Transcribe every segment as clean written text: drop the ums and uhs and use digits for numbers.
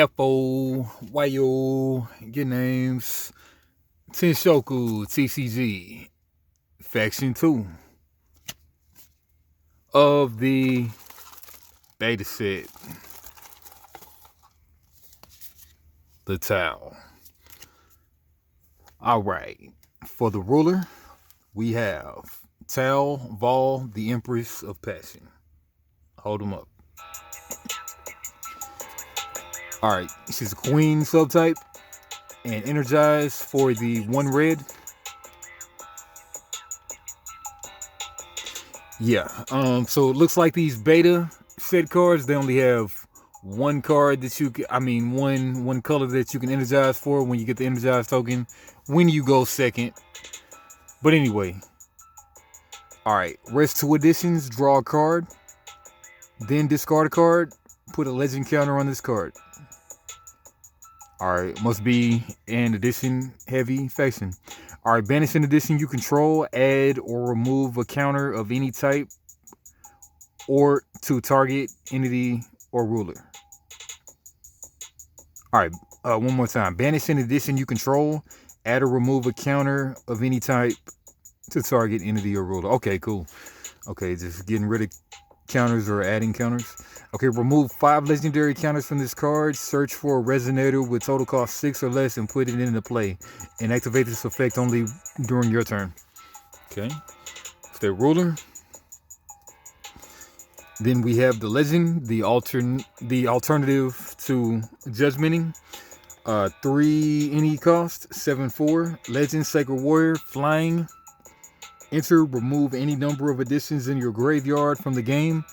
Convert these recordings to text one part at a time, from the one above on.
FOYO, get names. Tenshoku TCG, Faction 2 of the beta set, the Tau. Alright, for the ruler, we have Tau Vol, the Empress of Passion. Hold them up. Alright, she's a queen subtype and energized for the 1 red. Yeah, so it looks like these beta set cards, they only have one card that you can, one color that you can energize for when you get the energized token when you go second. But anyway, alright, rest 2 editions, draw a card, then discard a card, put a legend counter on this card. Alright, must be an edition heavy faction. Alright, banish an edition you control, add or remove a counter of any type or to target entity or ruler. Alright, one more time. Banish an edition you control, add or remove a counter of any type to target entity or ruler. Okay, cool. Okay, just getting rid of counters or adding counters. Okay, remove 5 legendary counters from this card. Search for a resonator with total cost 6 or less and put it into play. And activate this effect only during your turn. Okay, stay ruler. Then we have the legend, the alternative to judgmenting. 3 any cost, 7/4. Legend, Sacred Warrior, flying. Enter, remove any number of additions in your graveyard from the game.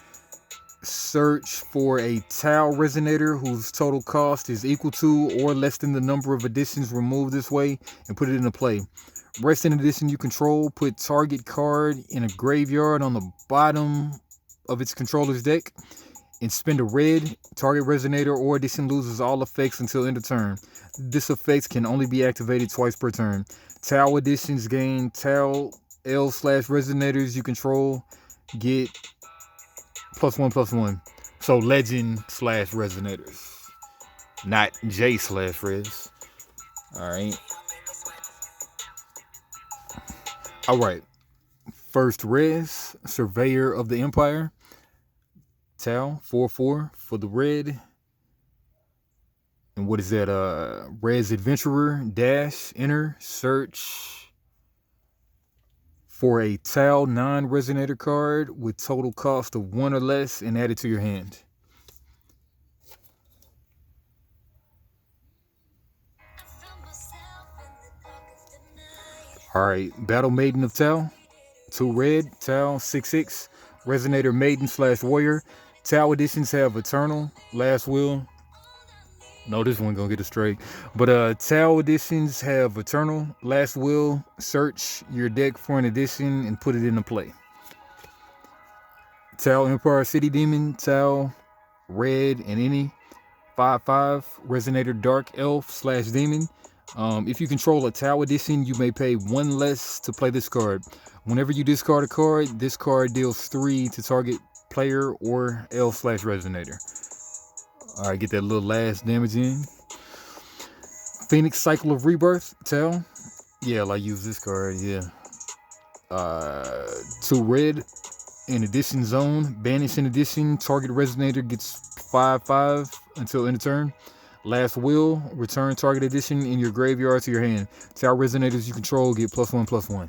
Search for a Tau resonator whose total cost is equal to or less than the number of additions removed this way and put it into play. Rest an addition you control, put target card in a graveyard on the bottom of its controller's deck and spend a red. Target resonator or addition loses all effects until end of turn. This effect can only be activated twice per turn. Tau additions gain Tau L/resonators you control, get +1/+1. So legend/resonators, not J/res. Alright. First res, Surveyor of the Empire. Tau, 4/4 for the red. And what is that? Res Adventurer, dash, enter, search for a Tau non-resonator card with total cost of 1 or less and add it to your hand. Alright, Battle Maiden of Tau. 2 red, Tau, 6/6. Resonator Maiden/Warrior. Tau editions have Eternal, Last Will. No, this one gonna get it straight. But Tau editions have Eternal, Last Will. Search your deck for an edition and put it into play. Tau Empire City Demon, Tau, red and any. 5/5. Resonator Dark Elf/Demon. If you control a Tau edition, you may pay 1 less to play this card. Whenever you discard a card, this card deals 3 to target player or Elf/Resonator. Alright, get that little last damage in. Phoenix Cycle of Rebirth, Tau. Yeah, I use this card, yeah. 2 red, in addition zone. Banish an addition, target resonator gets 5/5 until end of turn. Last Will, return target addition in your graveyard to your hand. Tau resonators you control get +1/+1.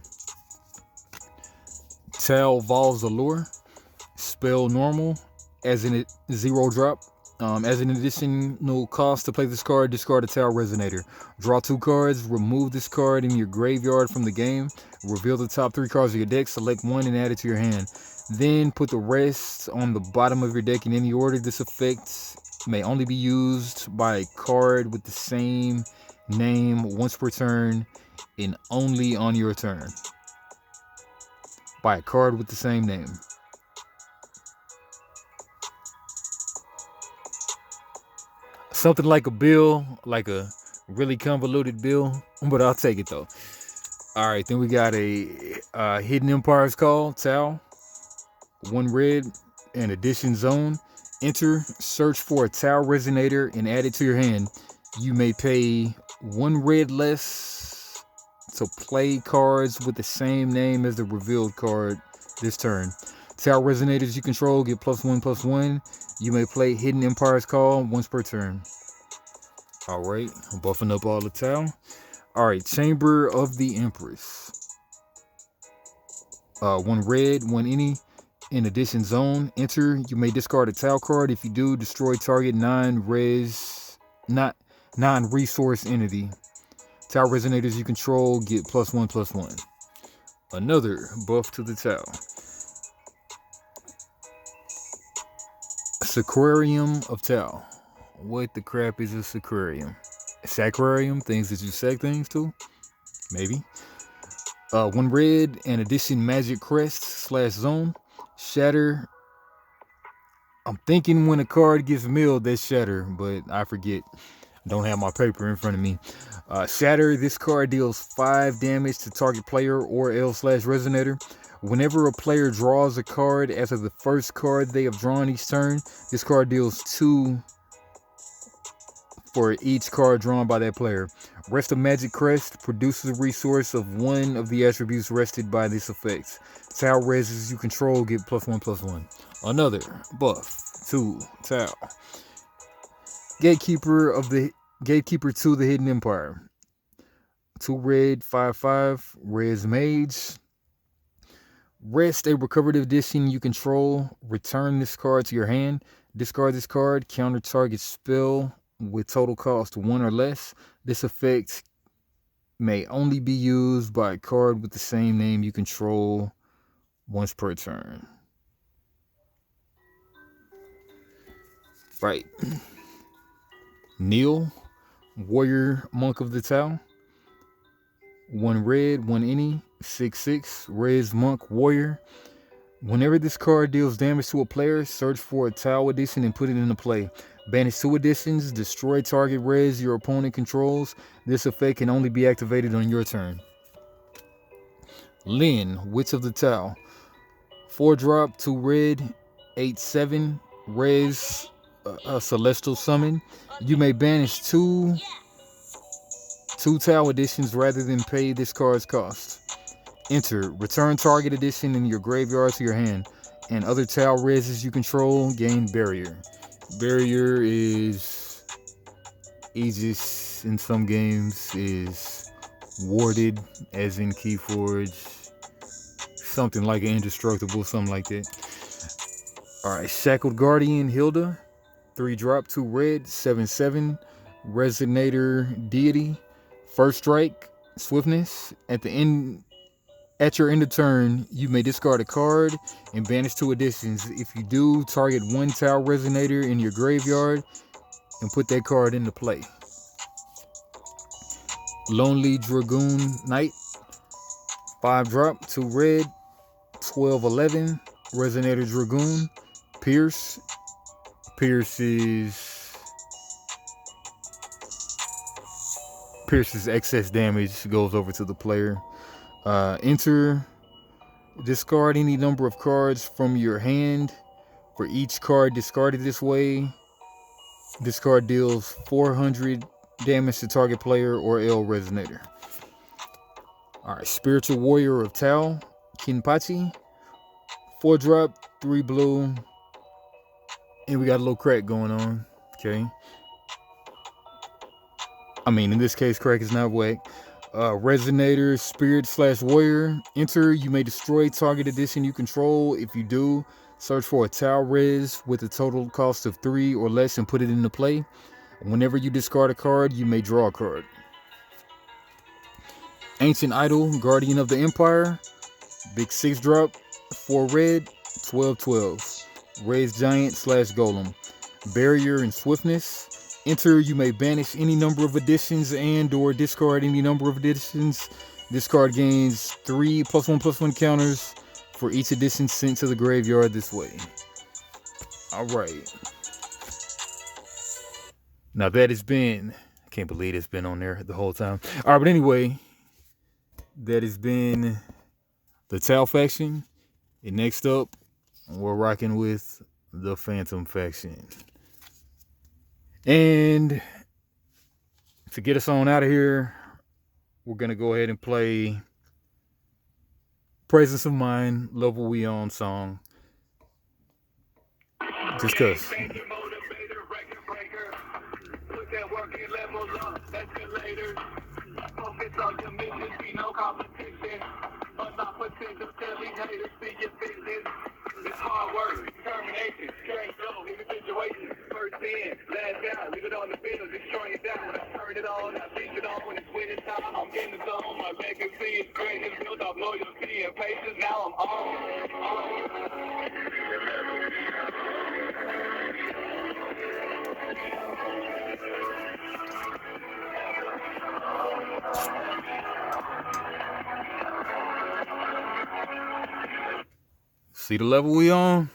Tau Vol's Allure, spell normal, as in 0 drop. As an additional cost to play this card, discard a Tau resonator. Draw 2 cards, remove this card in your graveyard from the game. Reveal the top 3 cards of your deck, select 1 and add it to your hand. Then put the rest on the bottom of your deck in any order. This effect may only be used by a card with the same name once per turn and only on your turn. By a card with the same name. Something like a bill, like a really convoluted bill, but I'll take it though. Alright, then we got a Hidden Empire's Call, Tau. 1 red, an addition zone. Enter, search for a Tau resonator and add it to your hand. You may pay 1 red less to play cards with the same name as the revealed card this turn. Tau resonators you control get +1/+1. You may play Hidden Empire's Call once per turn. Alright, I'm buffing up all the Tau. Alright, Chamber of the Empress. 1 red, 1 any. In addition zone, enter. You may discard a Tau card. If you do, destroy target non-resource entity. Tau resonators you control get +1/+1. Another buff to the Tau. Sacrarium of Tau. What the crap is a sacrarium? A sacrarium, things that you sack things to? Maybe. 1 red and addition magic crest / zone. Shatter. I'm thinking when a card gets milled, that's Shatter, but I forget. Don't have my paper in front of me. Shatter, this card deals 5 damage to target player or L/resonator. Whenever a player draws a card after the first card they have drawn each turn, this card deals 2 for each card drawn by that player. Rest of Magic Crest produces a resource of 1 of the attributes rested by this effect. Tau reses you control get +1/+1. Another buff to Tau. Gatekeeper to the Hidden Empire. 2 red, 5/5, res mage. Rest a recovered edition you control. Return this card to your hand. Discard this card. Counter target spell with total cost 1 or less. This effect may only be used by a card with the same name you control once per turn. Right. Neil, Warrior Monk of the Tau. 1 red, 1 any, 6/6, res monk warrior. Whenever this card deals damage to a player, search for a Tau edition and put it into play. Banish 2 editions, destroy target res your opponent controls. This effect can only be activated on your turn. Lin, Witch of the Tau. 4-drop, 2 red, 8/7, res celestial summon. You may banish 2 Tau editions rather than pay this card's cost. Enter, return target edition in your graveyard to your hand, and other Tau reses you control gain barrier. Barrier is Aegis in some games, is warded as in Keyforge, something like an indestructible, something like that. Alright, Shackled Guardian Hilda. 3-drop, 2 red, 7/7, resonator deity. First strike, swiftness. At your end of turn, you may discard a card and banish 2 additions. If you do, target 1 Tau resonator in your graveyard and put that card into play. Lonely Dragoon Knight. 5-drop, 2 red, 12/11, resonator Dragoon. Pierce. Pierce's excess damage goes over to the player. Enter, discard any number of cards from your hand. For each card discarded this way, this card deals 400 damage to target player or L resonator. Alright, Spiritual Warrior of Tau, Kinpachi. 4-drop, 3 blue. And we got a little crack going on. Okay. I mean, in this case, crack is not whack. Resonator, Spirit/Warrior. Enter, you may destroy target edition you control. If you do, search for a Tau res with a total cost of 3 or less and put it into play. Whenever you discard a card, you may draw a card. Ancient Idol, Guardian of the Empire. Big 6-drop, 4 red, 12/12. Raised Giant/Golem. Barrier and Swiftness. Enter, you may banish any number of additions and or discard any number of additions. This card gains 3 +1/+1 counters for each addition sent to the graveyard this way. Alright. Now that has been, I can't believe it's been on there the whole time. Alright, but anyway, that has been the Tau faction. And next up, we're rocking with the Phantom faction. And to get us on out of here, we're going to go ahead and play Presence of Mind, Level We On song. Just cause. Focus on your mission, be no competition. But not potential, tell these haters, see your business. It's hard work, determination, strength, flow, in the situation. First in, last out, leave it on the field, destroying it down. When I turn it on, I switch it on when it's winning time. I'm in the zone, my legacy is great. It's built off loyalty and patience. Now I'm on. See the level we on?